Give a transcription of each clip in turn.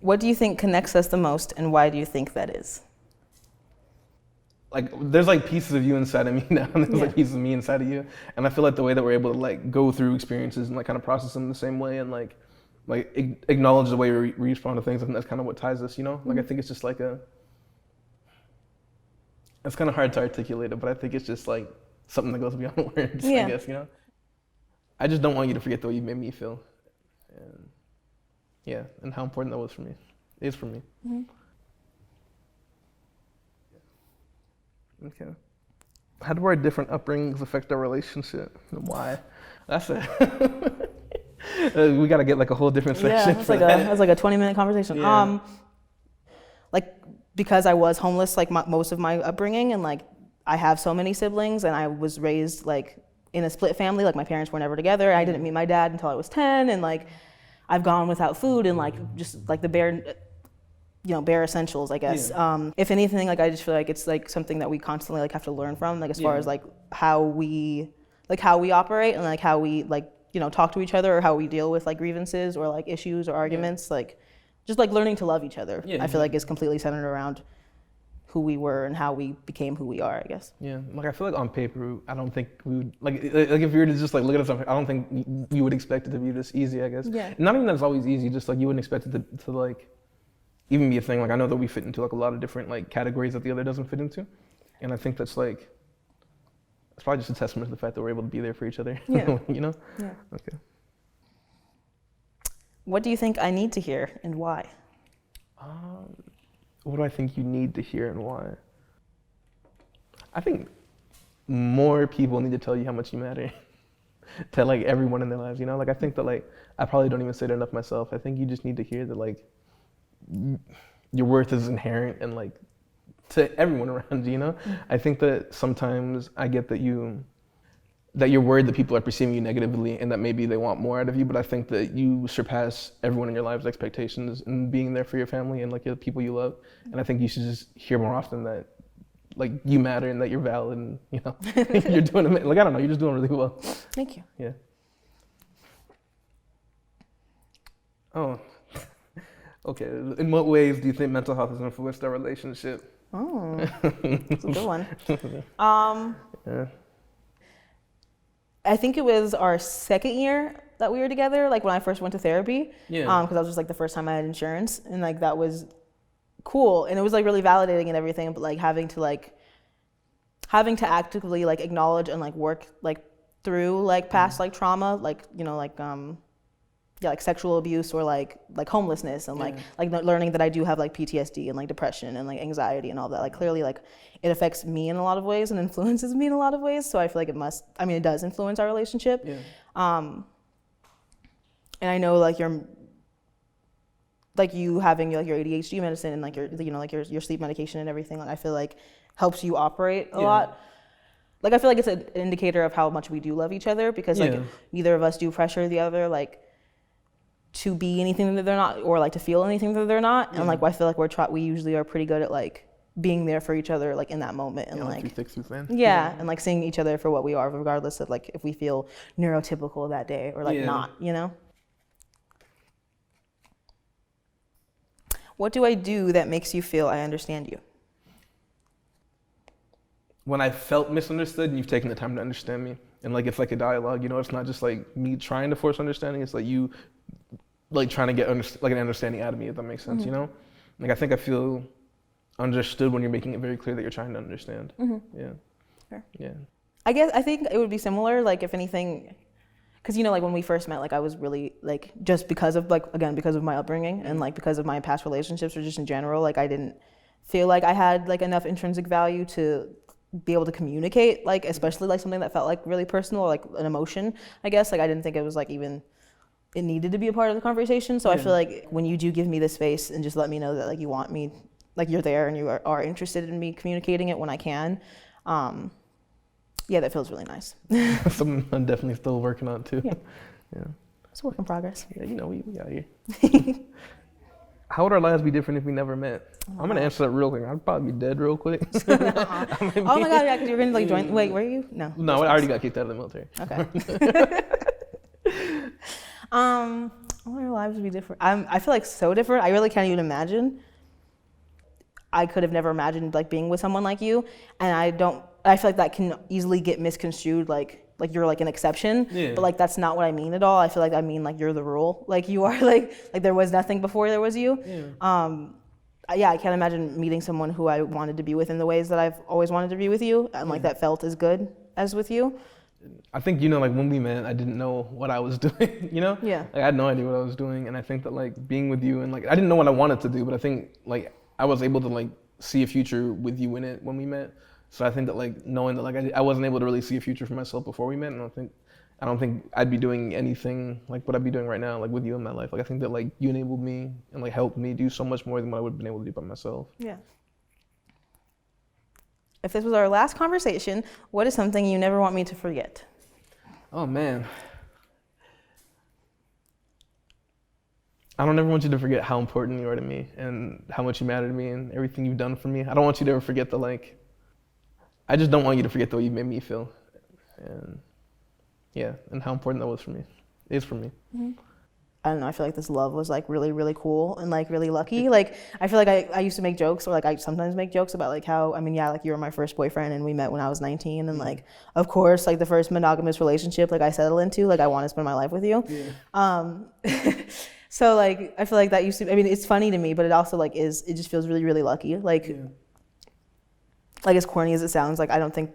What do you think connects us the most, and why do you think that is? Like, there's like pieces of you inside of me now, and there's like pieces of me inside of you, and I feel like the way that we're able to like go through experiences and like kind of process them the same way, and like acknowledge the way we respond to things, and that's kind of what ties us, you know? Like, I think it's just like it's kind of hard to articulate it, but I think it's just like something that goes beyond words, I guess, you know? I just don't want you to forget the way you made me feel. And yeah, and how important that was for me, is for me. Okay. How do our different upbringings affect our relationship, and why? That's it. We gotta get like a whole different section. Yeah, that's like a 20-minute conversation. Yeah. Like, because I was homeless like most of my upbringing, and like I have so many siblings, and I was raised like in a split family. Like, my parents were never together. I didn't meet my dad until I was 10, and like I've gone without food and like just like the bare essentials, I guess. If anything, like I just feel like it's like something that we constantly like have to learn from, like as far as like how we operate, and like how we like, you know, talk to each other, or how we deal with like grievances or like issues or arguments. Like just like learning to love each other. I feel like is completely centered around who we were and how we became who we are, I guess. Yeah, like I feel like on paper, I don't think we would, like if you were to just like look at us, I don't think you would expect it to be this easy, I guess. Yeah. Not even that it's always easy, just like you wouldn't expect it to like even be a thing. Like, I know that we fit into like a lot of different like categories that the other doesn't fit into, and I think that's like, it's probably just a testament to the fact that we're able to be there for each other. Yeah. You know? Yeah. Okay. What do you think I need to hear, and why? What do I think you need to hear, and why? I think more people need to tell you how much you matter to like everyone in their lives, you know? Like, I think that like, I probably don't even say it enough myself. I think you just need to hear that like, your worth is inherent, and like to everyone around you, you know? I think that sometimes I get that you're worried that people are perceiving you negatively, and that maybe they want more out of you, but I think that you surpass everyone in your lives' expectations in being there for your family and like the people you love. And I think you should just hear more often that like you matter and that you're valid, and you know, you're doing it. Like, I don't know, you're just doing really well. Thank you. Yeah. Oh. Okay, in what ways do you think mental health has influenced our relationship? Oh, that's a good one. Yeah. I think it was our second year that we were together, like when I first went to therapy. Yeah. Because that was just like the first time I had insurance, and like that was cool, and it was like really validating and everything, but like having to actively like acknowledge and like work like through like past like trauma, like, you know, like like sexual abuse or like homelessness, and like learning that I do have like PTSD and like depression and like anxiety and all that. Like, clearly like it affects me in a lot of ways and influences me in a lot of ways. So I feel like it does influence our relationship. Yeah. And I know like you having like your ADHD medicine and like your, you know, like your sleep medication and everything, like I feel like helps you operate a lot. Like, I feel like it's an indicator of how much we do love each other, because like neither of us do pressure the other like to be anything that they're not, or like to feel anything that they're not. And like, I feel like we usually are pretty good at like being there for each other like in that moment, and like and like seeing each other for what we are, regardless of like if we feel neurotypical that day or like not, you know? What do I do that makes you feel I understand you? When I felt misunderstood and you've taken the time to understand me, and like it's like a dialogue, you know, it's not just like me trying to force understanding, it's like you like trying to get like an understanding out of me, if that makes sense, you know? Like, I think I feel understood when you're making it very clear that you're trying to understand. Yeah. Fair. Yeah. I think it would be similar, like if anything, because, you know, like when we first met, like I was really like, just because of like, again, because of my upbringing and like because of my past relationships, or just in general, like I didn't feel like I had like enough intrinsic value to be able to communicate, like especially like something that felt like really personal, or like an emotion, I guess. Like, I didn't think it was like even, it needed to be a part of the conversation. So I feel like when you do give me the space and just let me know that like you want me, like you're there and you are interested in me communicating it when I can, that feels really nice. Something I'm definitely still working on too. Yeah. It's a work in progress. Yeah, you know, we out here. How would our lives be different if we never met? I'm gonna answer that real quick. I'd probably be dead real quick. Oh my God, yeah, because you're gonna like join. Wait, were you? No, I already got kicked out of the military. Okay. Oh All our lives would be different. I feel like so different. I really can't even imagine. I could have never imagined like being with someone like you, and I feel like that can easily get misconstrued like you're like an exception. Yeah. But like that's not what I mean at all. I feel like I mean like you're the rule. Like you are like there was nothing before there was you. Yeah. I can't imagine meeting someone who I wanted to be with in the ways that I've always wanted to be with you, and like that felt as good as with you. I think, like when we met, I didn't know what I was doing, Yeah. Like, I had no idea what I was doing, and I think that like being with you and like I didn't know what I wanted to do, but I think like I was able to like see a future with you in it when we met. So I think that like knowing that like I wasn't able to really see a future for myself before we met, and I don't think I'd be doing anything like what I'd be doing right now, like with you in my life. Like I think that like you enabled me and like helped me do so much more than what I would have been able to do by myself. Yeah. If this was our last conversation, what is something you never want me to forget? Oh man. I don't ever want you to forget how important you are to me and how much you matter to me and everything you've done for me. I don't want you to ever forget the like, I just don't want you to forget the way you made me feel. And yeah, and how important that was for me, is for me. Mm-hmm. I don't know, I feel like this love was like really, really cool and like really lucky. Like I feel like I used to make jokes, or like I sometimes make jokes about like how, like you were my first boyfriend and we met when I was 19, and like of course like the first monogamous relationship like I settled into, like I want to spend my life with you. Yeah. So like I feel like that used to, it's funny to me, but it also like it just feels really, really lucky. Like like as corny as it sounds, like I don't think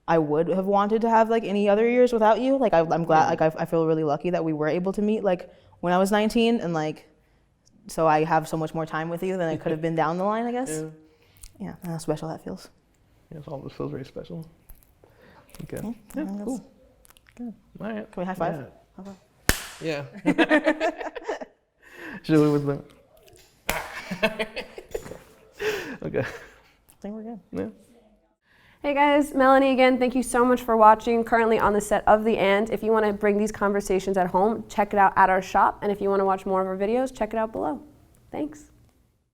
I would have wanted to have like any other years without you. Like I'm glad, like I feel really lucky that we were able to meet like when I was 19, and like so I have so much more time with you than I could have been down the line, I guess. Yeah, and how special that feels. Yes, all this feels very special. Okay. Yeah, cool. Good. All right. Can we high five? Yeah. Should we with them? Okay. I think we're good. Yeah. Hey guys, Melanie again. Thank you so much for watching. Currently on the set of The And. If you want to bring these conversations at home, check it out at our shop. And if you want to watch more of our videos, check it out below. Thanks.